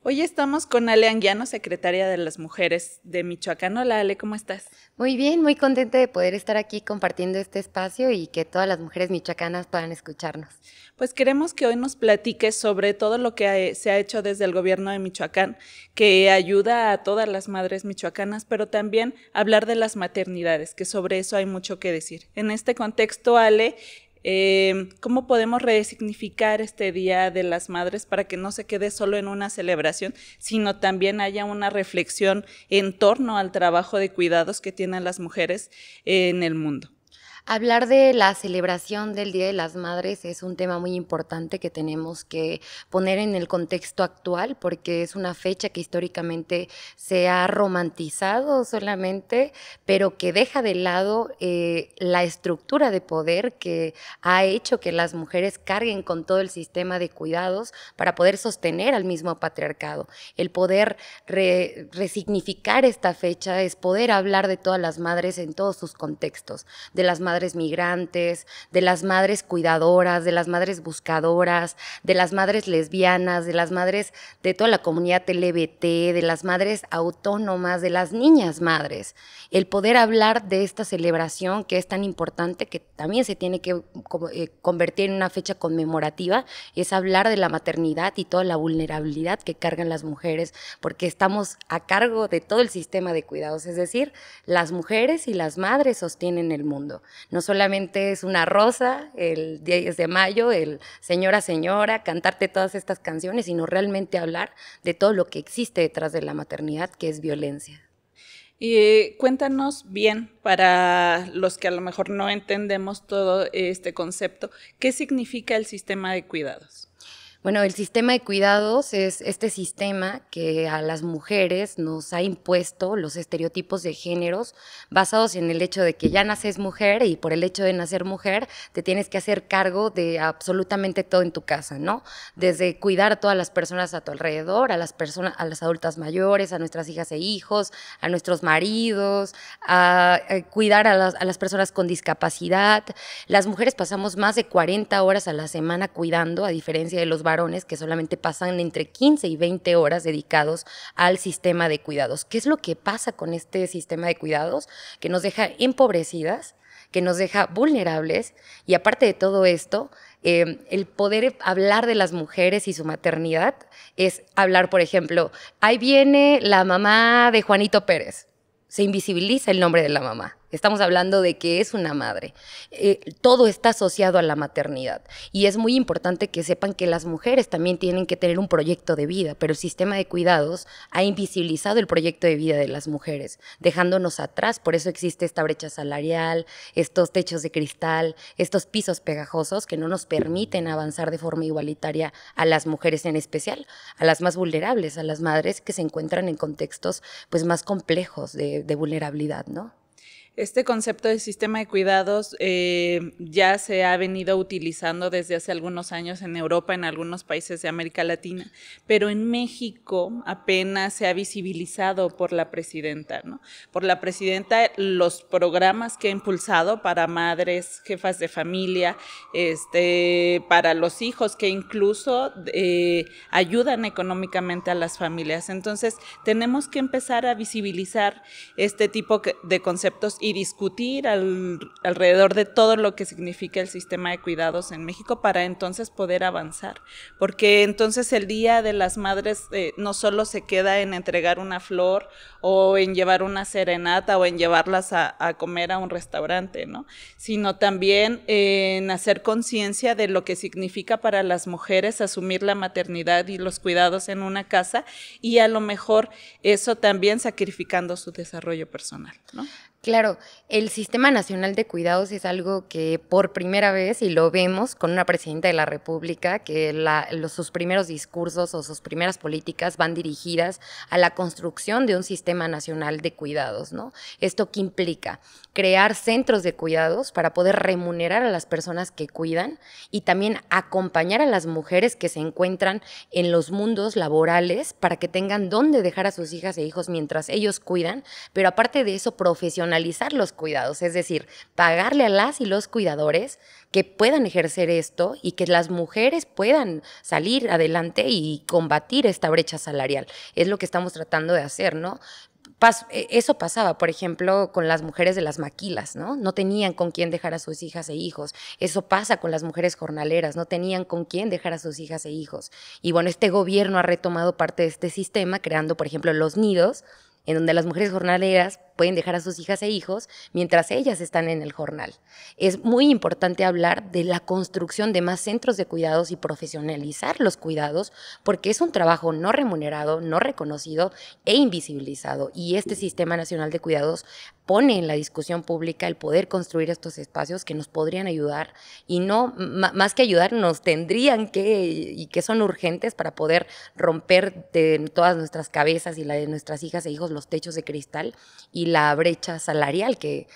Hoy estamos con Ale Anguiano, secretaria de las Mujeres de Michoacán. Hola Ale, ¿cómo estás? Muy bien, muy contenta de poder estar aquí compartiendo este espacio y que todas las mujeres michoacanas puedan escucharnos. Pues queremos que hoy nos platiques sobre todo lo que se ha hecho desde el gobierno de Michoacán, que ayuda a todas las madres michoacanas, pero también hablar de las maternidades, que sobre eso hay mucho que decir. En este contexto, Ale, ¿cómo podemos resignificar este Día de las Madres para que no se quede solo en una celebración, sino también haya una reflexión en torno al trabajo de cuidados que tienen las mujeres en el mundo? Hablar de la celebración del Día de las Madres es un tema muy importante que tenemos que poner en el contexto actual porque es una fecha que históricamente se ha romantizado solamente, pero que deja de lado la estructura de poder que ha hecho que las mujeres carguen con todo el sistema de cuidados para poder sostener al mismo patriarcado. El poder resignificar esta fecha es poder hablar de todas las madres en todos sus contextos, de las madres migrantes, de las madres cuidadoras, de las madres buscadoras, de las madres lesbianas, de las madres de toda la comunidad LGBT, de las madres autónomas, de las niñas madres. El poder hablar de esta celebración que es tan importante, que también se tiene que convertir en una fecha conmemorativa, es hablar de la maternidad y toda la vulnerabilidad que cargan las mujeres, porque estamos a cargo de todo el sistema de cuidados, es decir, las mujeres y las madres sostienen el mundo. No solamente es una rosa el 10 de mayo, el señora, señora, cantarte todas estas canciones, sino realmente hablar de todo lo que existe detrás de la maternidad, que es violencia. Y cuéntanos bien, para los que a lo mejor no entendemos todo este concepto, ¿qué significa el sistema de cuidados? Bueno, el sistema de cuidados es este sistema que a las mujeres nos ha impuesto los estereotipos de géneros basados en el hecho de que ya naces mujer y por el hecho de nacer mujer te tienes que hacer cargo de absolutamente todo en tu casa, ¿no? Desde cuidar a todas las personas a tu alrededor, a las personas, a las adultas mayores, a nuestras hijas e hijos, a nuestros maridos, a cuidar a las personas con discapacidad. Las mujeres pasamos más de 40 horas a la semana cuidando, a diferencia de los varones que solamente pasan entre 15 y 20 horas dedicados al sistema de cuidados. ¿Qué es lo que pasa con este sistema de cuidados? Que nos deja empobrecidas, que nos deja vulnerables y aparte de todo esto, el poder hablar de las mujeres y su maternidad es hablar, por ejemplo, ahí viene la mamá de Juanito Pérez. Se invisibiliza el nombre de la mamá. Estamos hablando de que es una madre. Todo está asociado a la maternidad. Y es muy importante que sepan que las mujeres también tienen que tener un proyecto de vida, pero el sistema de cuidados ha invisibilizado el proyecto de vida de las mujeres, dejándonos atrás. Por eso existe esta brecha salarial, estos techos de cristal, estos pisos pegajosos que no nos permiten avanzar de forma igualitaria a las mujeres, en especial a las más vulnerables, a las madres que se encuentran en contextos pues, más complejos de vulnerabilidad, ¿no? Este concepto de sistema de cuidados ya se ha venido utilizando desde hace algunos años en Europa, en algunos países de América Latina, pero en México apenas se ha visibilizado por la presidenta, ¿no? Por la presidenta, los programas que ha impulsado para madres, jefas de familia, para los hijos, que incluso ayudan económicamente a las familias. Entonces, tenemos que empezar a visibilizar este tipo de conceptos y discutir alrededor de todo lo que significa el sistema de cuidados en México para entonces poder avanzar, porque entonces el Día de las Madres no solo se queda en entregar una flor o en llevar una serenata o en llevarlas a comer a un restaurante, ¿no? Sino también en hacer conciencia de lo que significa para las mujeres asumir la maternidad y los cuidados en una casa y a lo mejor eso también sacrificando su desarrollo personal, ¿no? Claro, el Sistema Nacional de Cuidados es algo que por primera vez, y lo vemos con una presidenta de la República, que sus primeros discursos o sus primeras políticas van dirigidas a la construcción de un Sistema Nacional de Cuidados, ¿no? ¿Esto qué implica? Crear centros de cuidados para poder remunerar a las personas que cuidan y también acompañar a las mujeres que se encuentran en los mundos laborales para que tengan dónde dejar a sus hijas e hijos mientras ellos cuidan, pero aparte de eso, profesionalizar profesionalizar los cuidados, es decir, pagarle a las y los cuidadores que puedan ejercer esto y que las mujeres puedan salir adelante y combatir esta brecha salarial. Es lo que estamos tratando de hacer, ¿no? Eso pasaba, por ejemplo, con las mujeres de las maquilas, ¿no? No tenían con quién dejar a sus hijas e hijos. Eso pasa con las mujeres jornaleras, no tenían con quién dejar a sus hijas e hijos. Y bueno, este gobierno ha retomado parte de este sistema, creando, por ejemplo, los nidos, en donde las mujeres jornaleras pueden dejar a sus hijas e hijos mientras ellas están en el jornal. Es muy importante hablar de la construcción de más centros de cuidados y profesionalizar los cuidados, porque es un trabajo no remunerado, no reconocido e invisibilizado. Y este Sistema Nacional de Cuidados pone en la discusión pública el poder construir estos espacios que nos podrían ayudar y no, más que ayudar, nos tendrían que, y que son urgentes para poder romper de todas nuestras cabezas y la de nuestras hijas e hijos los techos de cristal y la brecha salarial que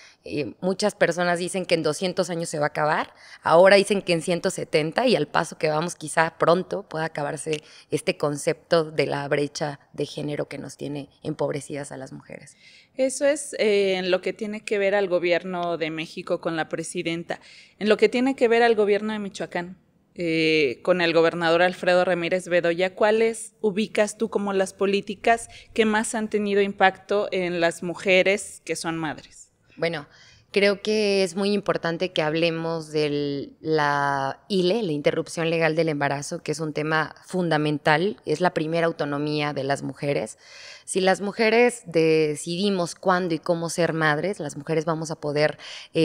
muchas personas dicen que en 200 años se va a acabar, ahora dicen que en 170 y al paso que vamos quizá pronto pueda acabarse este concepto de la brecha de género que nos tiene empobrecidas a las mujeres. Eso es en lo que tiene que ver al gobierno de México con la presidenta, en lo que tiene que ver al gobierno de Michoacán. Con el gobernador Alfredo Ramírez Bedoya, ¿cuáles ubicas tú como las políticas que más han tenido impacto en las mujeres que son madres? Bueno, creo que es muy importante que hablemos de la ILE, la interrupción legal del embarazo, que es un tema fundamental, es la primera autonomía de las mujeres. Si las mujeres decidimos cuándo y cómo ser madres, las mujeres vamos a poder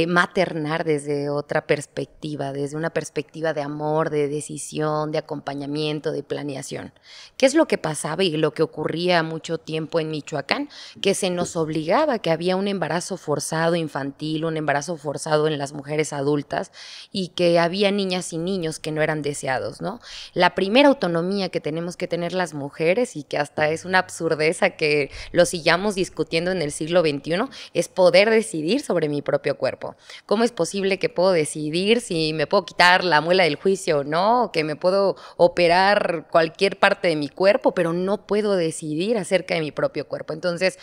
maternar desde otra perspectiva, desde una perspectiva de amor, de decisión, de acompañamiento, de planeación. ¿Qué es lo que pasaba y lo que ocurría mucho tiempo en Michoacán? Que se nos obligaba, que había un embarazo forzado infantil, un embarazo forzado en las mujeres adultas y que había niñas y niños que no eran deseados, ¿no? La primera autonomía que tenemos que tener las mujeres y que hasta es una absurdeza que lo sigamos discutiendo en el siglo XXI, es poder decidir sobre mi propio cuerpo. ¿Cómo es posible que puedo decidir si me puedo quitar la muela del juicio o no? O que me puedo operar cualquier parte de mi cuerpo, pero no puedo decidir acerca de mi propio cuerpo. Entonces,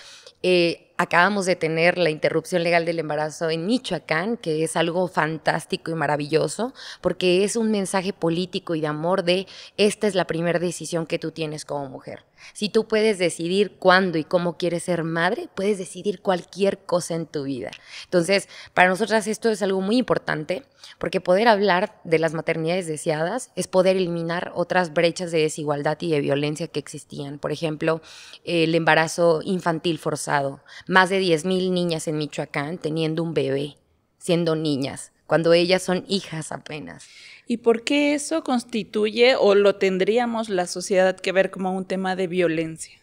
acabamos de tener la interrupción legal del embarazo en Michoacán, que es algo fantástico y maravilloso, porque es un mensaje político y de amor de esta es la primera decisión que tú tienes como mujer. Si tú puedes decidir cuándo y cómo quieres ser madre, puedes decidir cualquier cosa en tu vida. Entonces, para nosotras esto es algo muy importante, porque poder hablar de las maternidades deseadas es poder eliminar otras brechas de desigualdad y de violencia que existían. Por ejemplo, el embarazo infantil forzado. Más de 10,000 niñas en Michoacán teniendo un bebé, siendo niñas, cuando ellas son hijas apenas. ¿Y por qué eso constituye o lo tendríamos la sociedad que ver como un tema de violencia?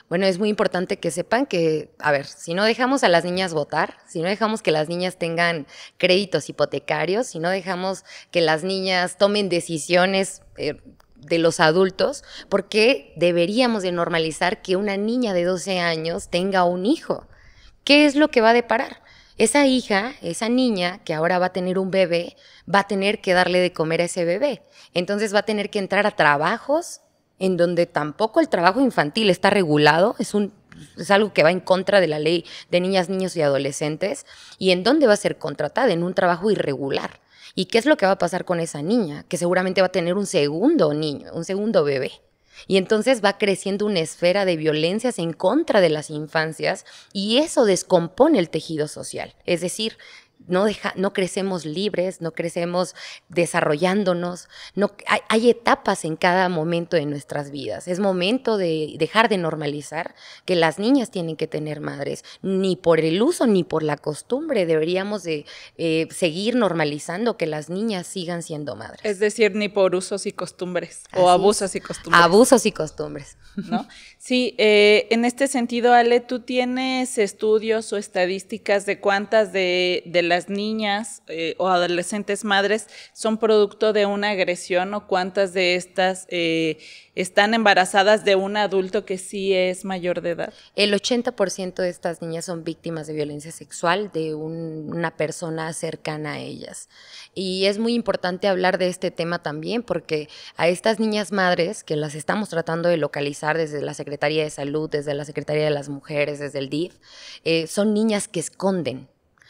Bueno, es muy importante que sepan que, a ver, si no dejamos a las niñas votar, si no dejamos que las niñas tengan créditos hipotecarios, si no dejamos que las niñas tomen decisiones de los adultos, ¿por qué deberíamos de normalizar que una niña de 12 años tenga un hijo? ¿Qué es lo que va a deparar? Esa hija, esa niña que ahora va a tener un bebé, va a tener que darle de comer a ese bebé. Entonces va a tener que entrar a trabajos en donde tampoco el trabajo infantil está regulado, es algo que va en contra de la ley de niñas, niños y adolescentes, y en dónde va a ser contratada, en un trabajo irregular. ¿Y qué es lo que va a pasar con esa niña? Que seguramente va a tener un segundo niño, un segundo bebé. Y entonces va creciendo una esfera de violencias en contra de las infancias y eso descompone el tejido social. Es decir, no crecemos libres, no crecemos desarrollándonos, hay etapas en cada momento de nuestras vidas. Es momento de dejar de normalizar que las niñas tienen que tener madres. Ni por el uso ni por la costumbre deberíamos de seguir normalizando que las niñas sigan siendo madres. Es decir, ni por usos y costumbres o abusos y costumbres. Abusos y costumbres. ¿No? Sí, en este sentido, Ale, ¿tú tienes estudios o estadísticas de cuántas de las niñas o adolescentes madres son producto de una agresión o cuántas de estas están embarazadas de un adulto que sí es mayor de edad? El 80% de estas niñas son víctimas de violencia sexual de una persona cercana a ellas. Y es muy importante hablar de este tema también porque a estas niñas madres que las estamos tratando de localizar desde la Secretaría de Salud, desde la Secretaría de las Mujeres, desde el DIF, son niñas que esconden.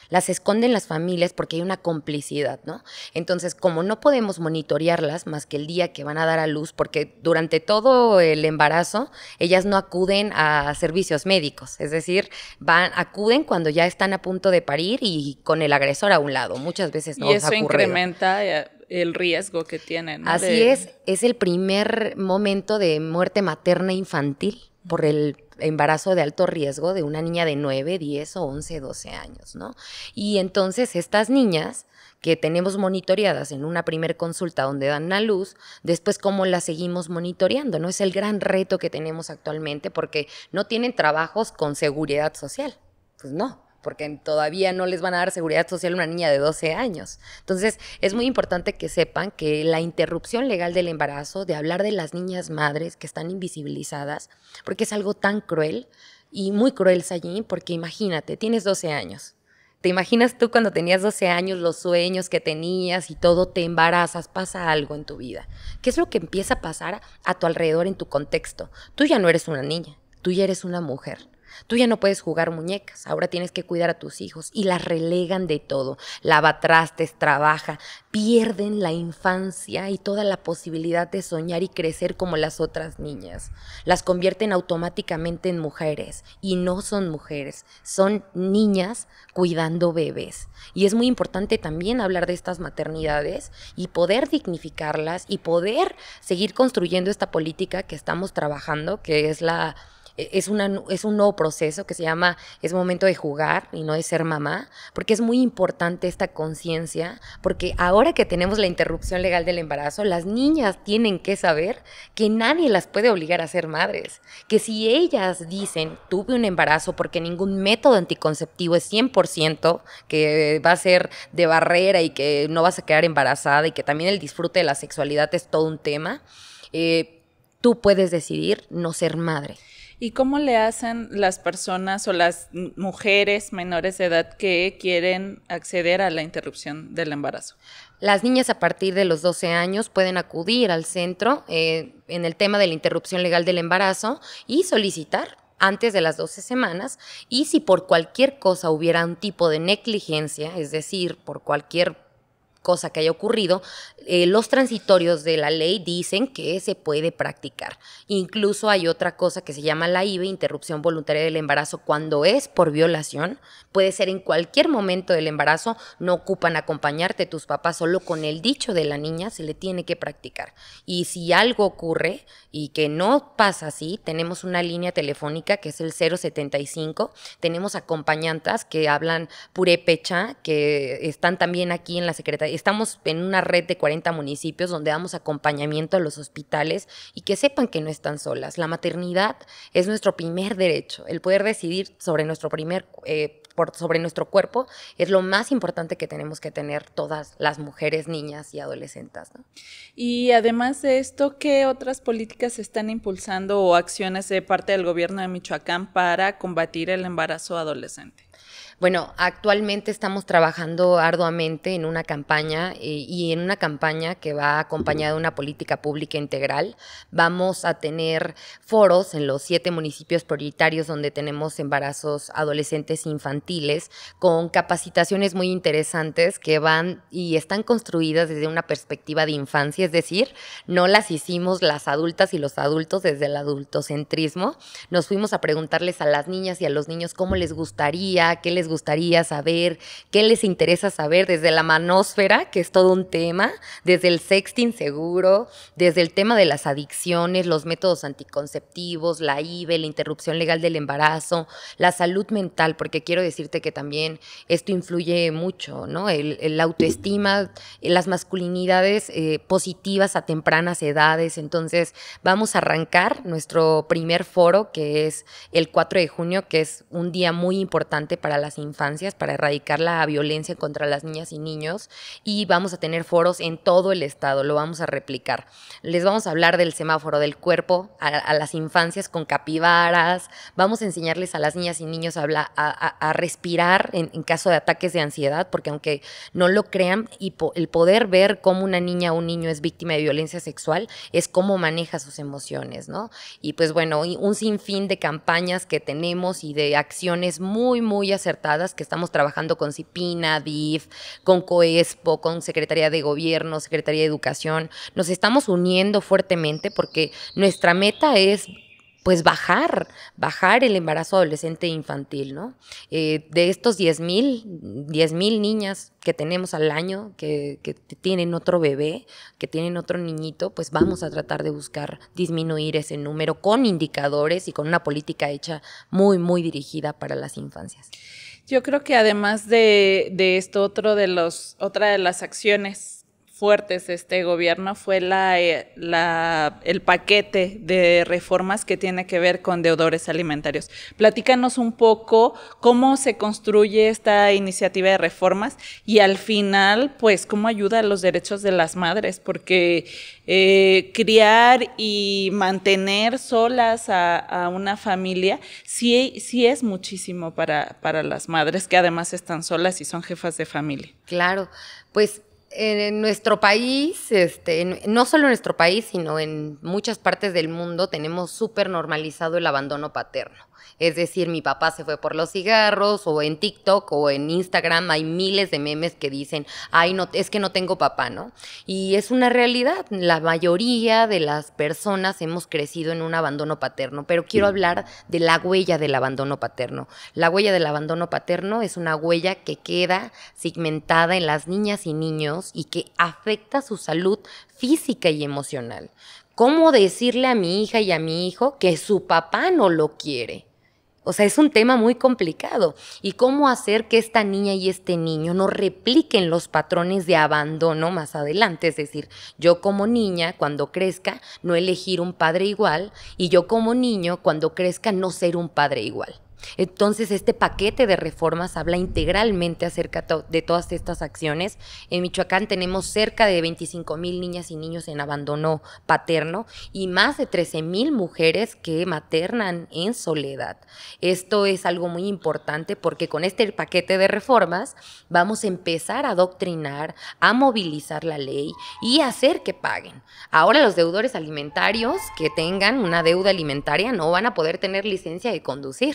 Las esconden las familias porque hay una complicidad, ¿no? Entonces, como no podemos monitorearlas más que el día que van a dar a luz, porque durante todo el embarazo ellas no acuden a servicios médicos, es decir, acuden cuando ya están a punto de parir y con el agresor a un lado. Muchas veces no. Y eso incrementa el riesgo que tienen, ¿no? Así es el primer momento de muerte materna infantil por el embarazo de alto riesgo de una niña de 9, 10 o 11, 12 años, ¿no? Y entonces estas niñas que tenemos monitoreadas en una primer consulta donde dan a luz, después cómo las seguimos monitoreando, ¿no? Es el gran reto que tenemos actualmente porque no tienen trabajos con seguridad social, pues no, porque todavía no les van a dar seguridad social a una niña de 12 años. Entonces, es muy importante que sepan que la interrupción legal del embarazo, de hablar de las niñas madres que están invisibilizadas, porque es algo tan cruel y muy cruel, Sayín, porque imagínate, tienes 12 años. ¿Te imaginas tú cuando tenías 12 años los sueños que tenías y todo, te embarazas, pasa algo en tu vida? ¿Qué es lo que empieza a pasar a tu alrededor en tu contexto? Tú ya no eres una niña, tú ya eres una mujer. Tú ya no puedes jugar muñecas, ahora tienes que cuidar a tus hijos y las relegan de todo. Lava trastes, trabaja, pierden la infancia y toda la posibilidad de soñar y crecer como las otras niñas. Las convierten automáticamente en mujeres y no son mujeres, son niñas cuidando bebés. Y es muy importante también hablar de estas maternidades y poder dignificarlas y poder seguir construyendo esta política que estamos trabajando, que es un nuevo proceso que se llama Es momento de jugar y no de ser mamá, porque es muy importante esta conciencia, porque ahora que tenemos la interrupción legal del embarazo, las niñas tienen que saber que nadie las puede obligar a ser madres, que si ellas dicen, tuve un embarazo porque ningún método anticonceptivo es 100%, que va a ser de barrera y que no vas a quedar embarazada y que también el disfrute de la sexualidad es todo un tema, tú puedes decidir no ser madre. ¿Y cómo le hacen las personas o las mujeres menores de edad que quieren acceder a la interrupción del embarazo? Las niñas a partir de los 12 años pueden acudir al centro en el tema de la interrupción legal del embarazo y solicitar antes de las 12 semanas, y si por cualquier cosa hubiera un tipo de negligencia, es decir, por cualquier cosa que haya ocurrido, los transitorios de la ley dicen que se puede practicar. Incluso hay otra cosa que se llama la IVE, interrupción voluntaria del embarazo, cuando es por violación, puede ser en cualquier momento del embarazo, no ocupan acompañarte tus papás, solo con el dicho de la niña se le tiene que practicar. Y si algo ocurre y que no pasa así, tenemos una línea telefónica que es el 075, tenemos acompañantas que hablan purépecha, que están también aquí en la Secretaría. Estamos en una red de 40 municipios donde damos acompañamiento a los hospitales y que sepan que no están solas. La maternidad es nuestro primer derecho, el poder decidir sobre nuestro sobre nuestro cuerpo es lo más importante que tenemos que tener todas las mujeres, niñas y adolescentes, ¿no? Y además de esto, ¿qué otras políticas se están impulsando o acciones de parte del gobierno de Michoacán para combatir el embarazo adolescente? Bueno, actualmente estamos trabajando arduamente en una campaña y en una campaña que va acompañada de una política pública integral. Vamos a tener foros en los 7 municipios prioritarios donde tenemos embarazos adolescentes e infantiles con capacitaciones muy interesantes que van y están construidas desde una perspectiva de infancia, es decir, no las hicimos las adultas y los adultos desde el adultocentrismo. Nos fuimos a preguntarles a las niñas y a los niños cómo les gustaría, qué les gustaría saber, qué les interesa saber desde la manósfera, que es todo un tema, desde el sexting seguro, desde el tema de las adicciones, los métodos anticonceptivos, la IVE, la interrupción legal del embarazo, la salud mental, porque quiero decirte que también esto influye mucho, ¿no? El autoestima, las masculinidades positivas a tempranas edades. Entonces, vamos a arrancar nuestro primer foro, que es el 4 de junio, que es un día muy importante para la las infancias para erradicar la violencia contra las niñas y niños, y vamos a tener foros en todo el estado, lo vamos a replicar. Les vamos a hablar del semáforo del cuerpo a las infancias con capibaras, vamos a enseñarles a las niñas y niños a respirar en caso de ataques de ansiedad, porque aunque no lo crean, el poder ver cómo una niña o un niño es víctima de violencia sexual es cómo maneja sus emociones, ¿no? Y pues bueno, un sinfín de campañas que tenemos y de acciones muy, muy acertadas que estamos trabajando con CIPINA, DIF, con COESPO, con Secretaría de Gobierno, Secretaría de Educación. Nos estamos uniendo fuertemente porque nuestra meta es pues bajar el embarazo adolescente e infantil, ¿no? De estos 10,000 niñas que tenemos al año, que tienen otro bebé, que tienen otro niñito, pues vamos a tratar de buscar disminuir ese número con indicadores y con una política hecha muy, muy dirigida para las infancias. Yo creo que además de esto, otra de las acciones fuertes de este gobierno fue el paquete de reformas que tiene que ver con deudores alimentarios. Platícanos un poco cómo se construye esta iniciativa de reformas y al final, pues, cómo ayuda a los derechos de las madres, porque criar y mantener solas a una familia sí es muchísimo para las madres que además están solas y son jefas de familia. Claro, pues en nuestro país, no solo en nuestro país, sino en muchas partes del mundo tenemos súper normalizado el abandono paterno. Es decir, mi papá se fue por los cigarros, o en TikTok o en Instagram hay miles de memes que dicen, ay, no, es que no tengo papá, ¿no? Y es una realidad, la mayoría de las personas hemos crecido en un abandono paterno, pero quiero hablar de la huella del abandono paterno. La huella del abandono paterno es una huella que queda segmentada en las niñas y niños y que afecta su salud física y emocional. ¿Cómo decirle a mi hija y a mi hijo que su papá no lo quiere? O sea, es un tema muy complicado. ¿Y cómo hacer que esta niña y este niño no repliquen los patrones de abandono más adelante? Es decir, yo como niña, cuando crezca, no elegir un padre igual, y yo como niño, cuando crezca, no ser un padre igual. Entonces, este paquete de reformas habla integralmente acerca de todas estas acciones. En Michoacán tenemos cerca de 25,000 niñas y niños en abandono paterno y más de 13,000 mujeres que maternan en soledad. Esto es algo muy importante porque con este paquete de reformas vamos a empezar a adoctrinar, a movilizar la ley y a hacer que paguen. Ahora los deudores alimentarios que tengan una deuda alimentaria no van a poder tener licencia de conducir.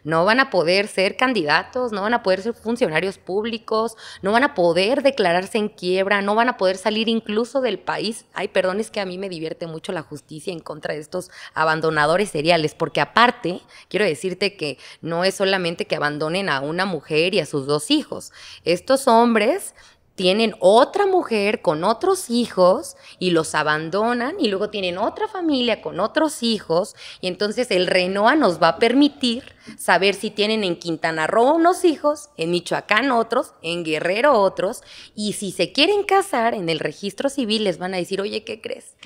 No van a poder ser candidatos, no van a poder ser funcionarios públicos, no van a poder declararse en quiebra, no van a poder salir incluso del país. Ay, perdón, es que a mí me divierte mucho la justicia en contra de estos abandonadores seriales, porque aparte, quiero decirte que no es solamente que abandonen a una mujer y a sus 2 hijos. Estos hombres tienen otra mujer con otros hijos y los abandonan y luego tienen otra familia con otros hijos y entonces el RENOA nos va a permitir saber si tienen en Quintana Roo unos hijos, en Michoacán otros, en Guerrero otros y si se quieren casar en el registro civil les van a decir, oye, ¿qué crees?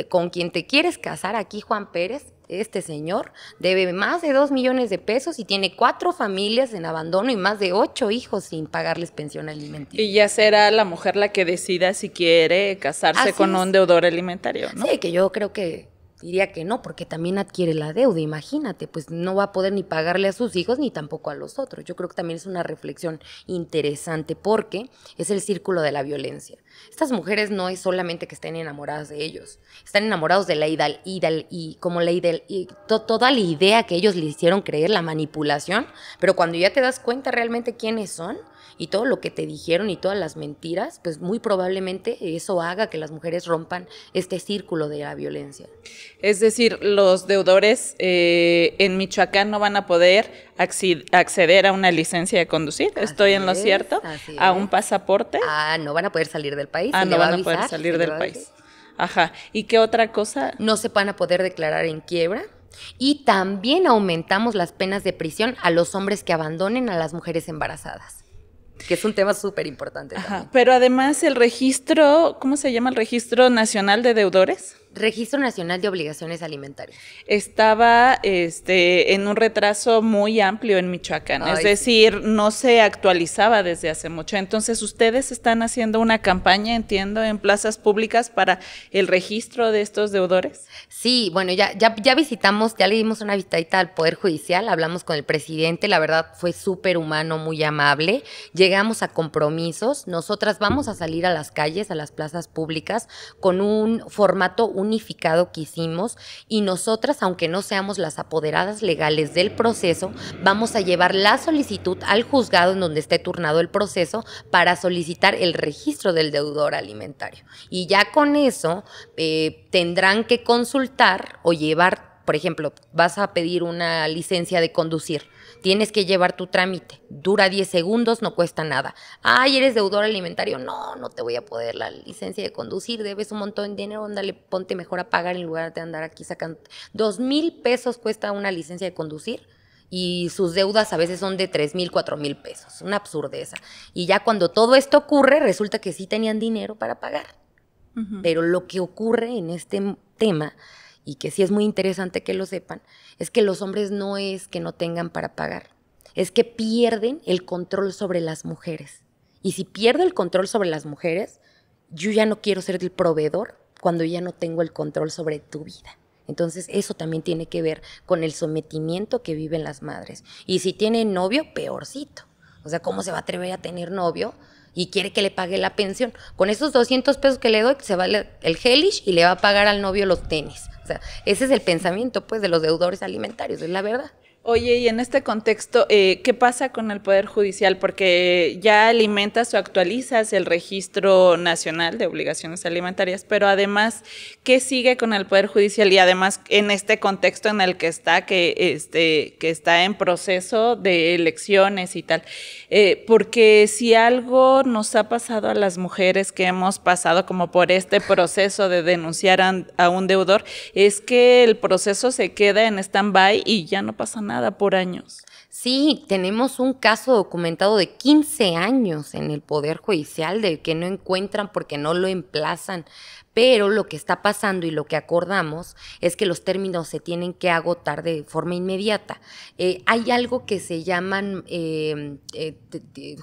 Con quien te quieres casar aquí, Juan Pérez, este señor debe más de 2 millones de pesos y tiene 4 familias en abandono y más de 8 hijos sin pagarles pensión alimenticia. Y ya será la mujer la que decida si quiere casarse con un deudor alimentario, ¿no? Sí, que yo creo que diría que no, porque también adquiere la deuda, imagínate, pues no va a poder ni pagarle a sus hijos ni tampoco a los otros. Yo creo que también es una reflexión interesante porque es el círculo de la violencia. Estas mujeres no es solamente que estén enamoradas de ellos, están enamorados de toda la idea que ellos le hicieron creer, la manipulación, pero cuando ya te das cuenta realmente quiénes son y todo lo que te dijeron y todas las mentiras, pues muy probablemente eso haga que las mujeres rompan este círculo de la violencia. Es decir, los deudores en Michoacán no van a poder acceder a una licencia de conducir. ¿Estoy en lo cierto? ¿A un pasaporte? No van a poder salir del país. No van a poder salir del país. Ajá. ¿Y qué otra cosa? No se van a poder declarar en quiebra. Y también aumentamos las penas de prisión a los hombres que abandonen a las mujeres embarazadas, que es un tema súper importante. Ajá, pero además el registro, ¿cómo se llama? ¿El Registro Nacional de Deudores? Registro Nacional de Obligaciones Alimentarias. Estaba en un retraso muy amplio en Michoacán, es decir, no se actualizaba desde hace mucho. Entonces, ustedes están haciendo una campaña, entiendo, en plazas públicas para el registro de estos deudores. Sí, bueno, ya visitamos, ya le dimos una visitadita al Poder Judicial, hablamos con el presidente, la verdad fue súper humano, muy amable, llegamos a compromisos, nosotras vamos a salir a las calles, a las plazas públicas, con un formato unificado que hicimos, y nosotras, aunque no seamos las apoderadas legales del proceso, vamos a llevar la solicitud al juzgado en donde esté turnado el proceso para solicitar el registro del deudor alimentario. Y ya con eso tendrán que consultar o llevar, por ejemplo, vas a pedir una licencia de conducir, tienes que llevar tu trámite, dura 10 segundos, no cuesta nada. Ay, ¿eres deudor alimentario? No te voy a poder la licencia de conducir, debes un montón de dinero, ándale, ponte mejor a pagar en lugar de andar aquí sacando. 2,000 pesos cuesta una licencia de conducir y sus deudas a veces son de 3,000, 4,000 pesos, una absurdeza. Y ya cuando todo esto ocurre, resulta que sí tenían dinero para pagar. Uh-huh. Pero lo que ocurre en este tema, y que sí es muy interesante que lo sepan, es que los hombres no es que no tengan para pagar, es que pierden el control sobre las mujeres. Y si pierdo el control sobre las mujeres, yo ya no quiero ser el proveedor cuando ya no tengo el control sobre tu vida. Entonces eso también tiene que ver con el sometimiento que viven las madres. Y si tienen novio, peorcito. O sea, ¿cómo se va a atrever a tener novio y quiere que le pague la pensión? Con esos 200 pesos que le doy, se va el Hellish y le va a pagar al novio los tenis. O sea, ese es el pensamiento, pues, de los deudores alimentarios, es la verdad. Oye, y en este contexto, ¿qué pasa con el Poder Judicial? Porque ya alimentas o actualizas el Registro Nacional de Obligaciones Alimentarias, pero además, ¿qué sigue con el Poder Judicial? Y además, en este contexto en el que está, que está en proceso de elecciones y tal. Porque si algo nos ha pasado a las mujeres que hemos pasado como por este proceso de denunciar a un deudor, es que el proceso se queda en stand-by y ya no pasa nada por años. Sí, tenemos un caso documentado de 15 años en el Poder Judicial de que no encuentran porque no lo emplazan, pero lo que está pasando y lo que acordamos es que los términos se tienen que agotar de forma inmediata. Hay algo que se llaman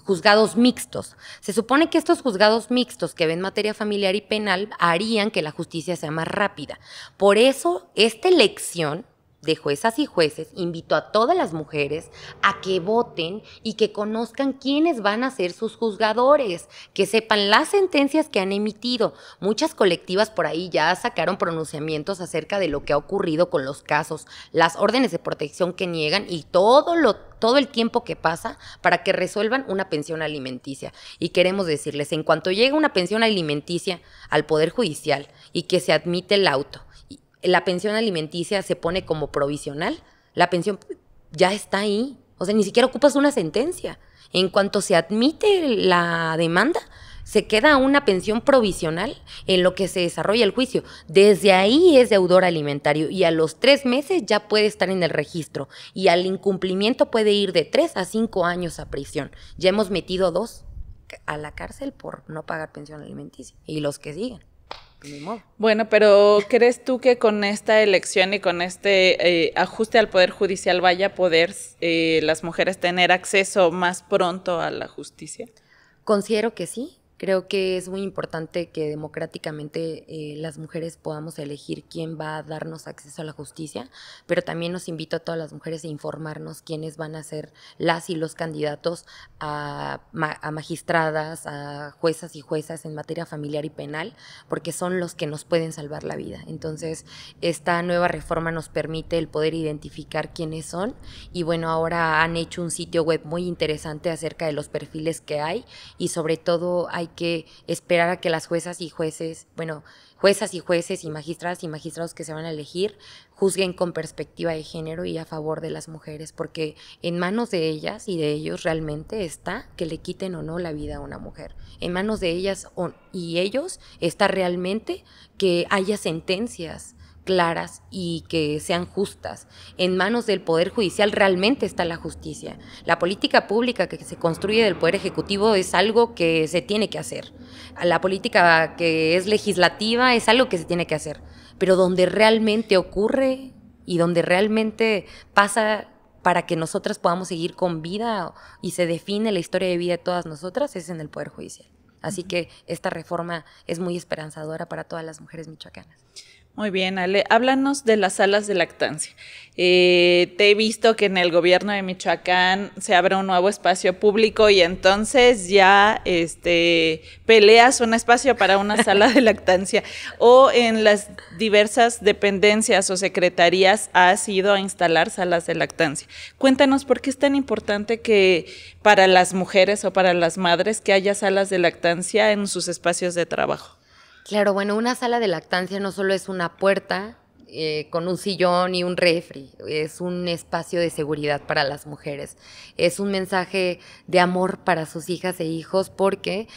juzgados mixtos. Se supone que estos juzgados mixtos que ven materia familiar y penal harían que la justicia sea más rápida. Por eso, esta elección de juezas y jueces, invito a todas las mujeres a que voten y que conozcan quiénes van a ser sus juzgadores, que sepan las sentencias que han emitido. Muchas colectivas por ahí ya sacaron pronunciamientos acerca de lo que ha ocurrido con los casos, las órdenes de protección que niegan y todo el tiempo que pasa para que resuelvan una pensión alimenticia. Y queremos decirles, en cuanto llegue una pensión alimenticia al Poder Judicial y que se admite el auto, la pensión alimenticia se pone como provisional, la pensión ya está ahí. O sea, ni siquiera ocupas una sentencia. En cuanto se admite la demanda, se queda una pensión provisional en lo que se desarrolla el juicio. Desde ahí es deudor alimentario y a los 3 meses ya puede estar en el registro y al incumplimiento puede ir de 3 a 5 años a prisión. Ya hemos metido 2 a la cárcel por no pagar pensión alimenticia y los que siguen. Bueno, pero ¿crees tú que con esta elección y con este ajuste al Poder Judicial vaya a poder las mujeres tener acceso más pronto a la justicia? Considero que sí. Creo que es muy importante que democráticamente las mujeres podamos elegir quién va a darnos acceso a la justicia, pero también nos invito a todas las mujeres a informarnos quiénes van a ser las y los candidatos a magistradas, a juezas y juezas en materia familiar y penal, porque son los que nos pueden salvar la vida. Entonces, esta nueva reforma nos permite el poder identificar quiénes son y bueno, ahora han hecho un sitio web muy interesante acerca de los perfiles que hay y sobre todo hay que esperar a que las juezas y jueces y magistradas y magistrados que se van a elegir juzguen con perspectiva de género y a favor de las mujeres, porque en manos de ellas y de ellos realmente está que le quiten o no la vida a una mujer. En manos de ellas y ellos está realmente que haya sentencias claras y que sean justas. En manos del Poder Judicial realmente está la justicia. La política pública que se construye del Poder Ejecutivo es algo que se tiene que hacer. La política que es legislativa es algo que se tiene que hacer. Pero donde realmente ocurre y donde realmente pasa para que nosotras podamos seguir con vida y se define la historia de vida de todas nosotras es en el Poder Judicial. Así que esta reforma es muy esperanzadora para todas las mujeres michoacanas. Muy bien, Ale, háblanos de las salas de lactancia. Te he visto que en el gobierno de Michoacán se abre un nuevo espacio público y entonces ya peleas un espacio para una sala de lactancia, o en las diversas dependencias o secretarías has ido a instalar salas de lactancia. Cuéntanos por qué es tan importante que para las mujeres o para las madres que haya salas de lactancia en sus espacios de trabajo. Claro, bueno, una sala de lactancia no solo es una puerta con un sillón y un refri, es un espacio de seguridad para las mujeres, es un mensaje de amor para sus hijas e hijos porque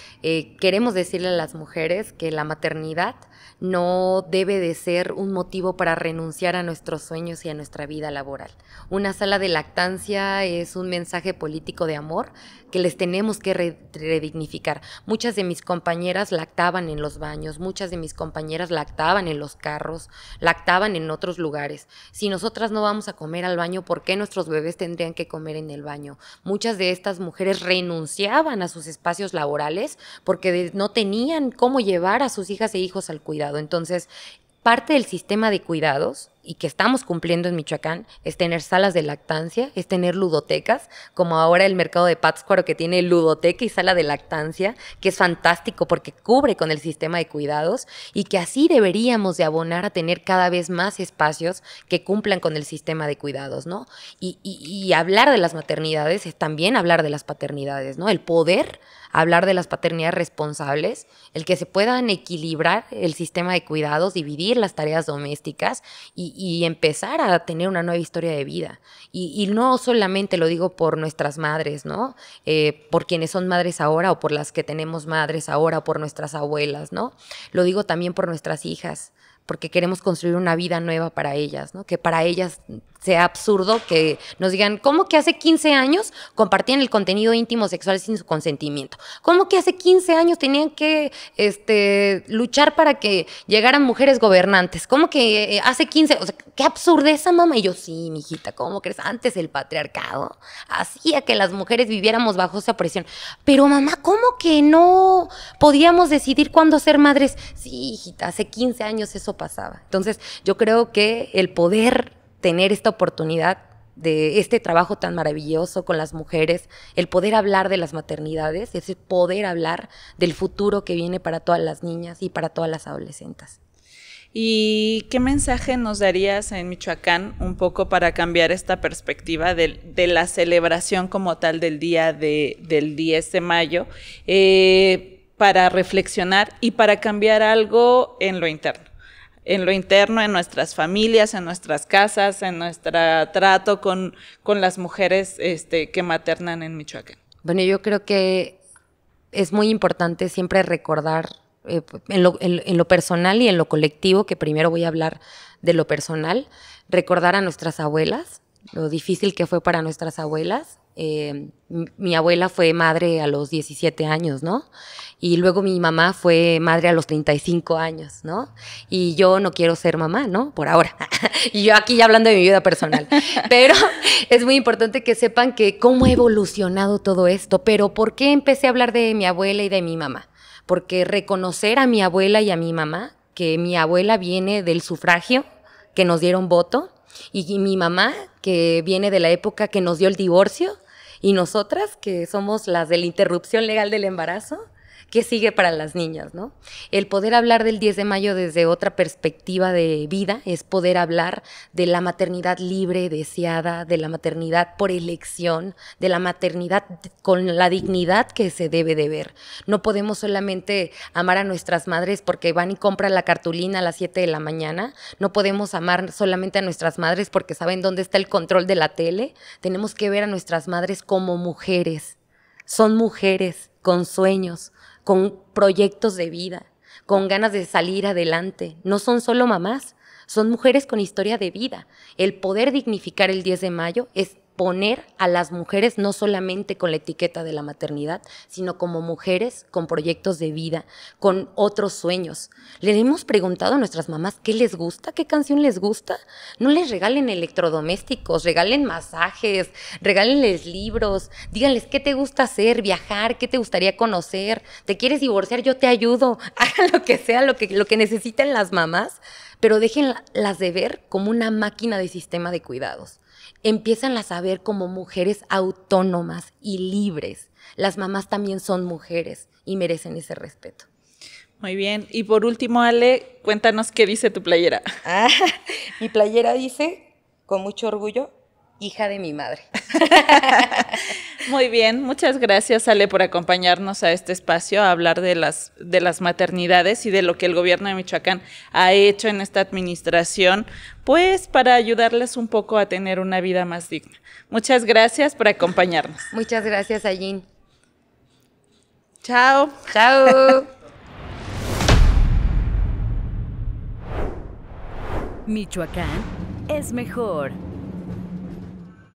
queremos decirle a las mujeres que la maternidad no debe de ser un motivo para renunciar a nuestros sueños y a nuestra vida laboral. Una sala de lactancia es un mensaje político de amor que les tenemos que redignificar. Muchas de mis compañeras lactaban en los baños, muchas de mis compañeras lactaban en los carros, lactaban en otros lugares. Si nosotras no vamos a comer al baño, ¿por qué nuestros bebés tendrían que comer en el baño? Muchas de estas mujeres renunciaban a sus espacios laborales porque no tenían cómo llevar a sus hijas e hijos al cuidado. Entonces, parte del sistema de cuidados y que estamos cumpliendo en Michoacán es tener salas de lactancia, es tener ludotecas, como ahora el mercado de Pátzcuaro que tiene ludoteca y sala de lactancia, que es fantástico porque cubre con el sistema de cuidados y que así deberíamos de abonar a tener cada vez más espacios que cumplan con el sistema de cuidados, ¿no? Y hablar de las maternidades es también hablar de las paternidades, ¿no? El poder hablar de las paternidades responsables, el que se puedan equilibrar el sistema de cuidados, dividir las tareas domésticas y empezar a tener una nueva historia de vida. Y no solamente lo digo por nuestras madres, ¿no? Por quienes son madres ahora o por las que tenemos madres ahora o por nuestras abuelas, ¿no? Lo digo también por nuestras hijas, porque queremos construir una vida nueva para ellas, ¿no? Que para ellas sea absurdo que nos digan, ¿cómo que hace 15 años compartían el contenido íntimo sexual sin su consentimiento? ¿Cómo que hace 15 años tenían que luchar para que llegaran mujeres gobernantes? ¿Cómo que hace 15? O sea, qué absurdeza, mamá. Y yo, sí, mijita, ¿cómo crees? Antes el patriarcado hacía que las mujeres viviéramos bajo esa presión. Pero mamá, ¿cómo que no podíamos decidir cuándo ser madres? Sí, hijita, hace 15 años eso pasaba. Entonces, yo creo que el poder tener esta oportunidad de este trabajo tan maravilloso con las mujeres, el poder hablar de las maternidades, es el poder hablar del futuro que viene para todas las niñas y para todas las adolescentes. ¿Y qué mensaje nos darías en Michoacán un poco para cambiar esta perspectiva de la celebración como tal del día del 10 de mayo, para reflexionar y para cambiar algo en lo interno? En lo interno, en nuestras familias, en nuestras casas, en nuestro trato con las mujeres que maternan en Michoacán. Bueno, yo creo que es muy importante siempre recordar en lo personal y en lo colectivo, que primero voy a hablar de lo personal, recordar a nuestras abuelas, lo difícil que fue para nuestras abuelas. Mi abuela fue madre a los 17 años, ¿no? Y luego mi mamá fue madre a los 35 años, ¿no? Y yo no quiero ser mamá, ¿no? Por ahora. Y yo aquí ya hablando de mi vida personal. Pero es muy importante que sepan que cómo ha evolucionado todo esto. Pero ¿por qué empecé a hablar de mi abuela y de mi mamá? Porque reconocer a mi abuela y a mi mamá, que mi abuela viene del sufragio, que nos dieron voto, y mi mamá, que viene de la época que nos dio el divorcio, y nosotras, que somos las de la interrupción legal del embarazo, ¿qué sigue para las niñas, no? El poder hablar del 10 de mayo desde otra perspectiva de vida es poder hablar de la maternidad libre, deseada, de la maternidad por elección, de la maternidad con la dignidad que se debe de ver. No podemos solamente amar a nuestras madres porque van y compran la cartulina a las 7 de la mañana. No podemos amar solamente a nuestras madres porque saben dónde está el control de la tele. Tenemos que ver a nuestras madres como mujeres. Son mujeres con sueños, con proyectos de vida, con ganas de salir adelante. No son solo mamás, son mujeres con historia de vida. El poder dignificar el 10 de mayo es poner a las mujeres no solamente con la etiqueta de la maternidad, sino como mujeres con proyectos de vida, con otros sueños. Le hemos preguntado a nuestras mamás qué les gusta, qué canción les gusta. No les regalen electrodomésticos, regalen masajes, regálenles libros, díganles qué te gusta hacer, viajar, qué te gustaría conocer, te quieres divorciar, yo te ayudo, hagan lo que sea, lo que necesiten las mamás, pero déjenlas de ver como una máquina de sistema de cuidados. Empiézanlas a ver como mujeres autónomas y libres. Las mamás también son mujeres y merecen ese respeto. Muy bien. Y por último, Ale, cuéntanos qué dice tu playera. Mi playera dice, con mucho orgullo, hija de mi madre. Muy bien, muchas gracias, Ale, por acompañarnos a este espacio a hablar de las maternidades y de lo que el gobierno de Michoacán ha hecho en esta administración, pues para ayudarles un poco a tener una vida más digna. Muchas gracias por acompañarnos. Muchas gracias, Ayin. Chao. Chao. Michoacán es mejor.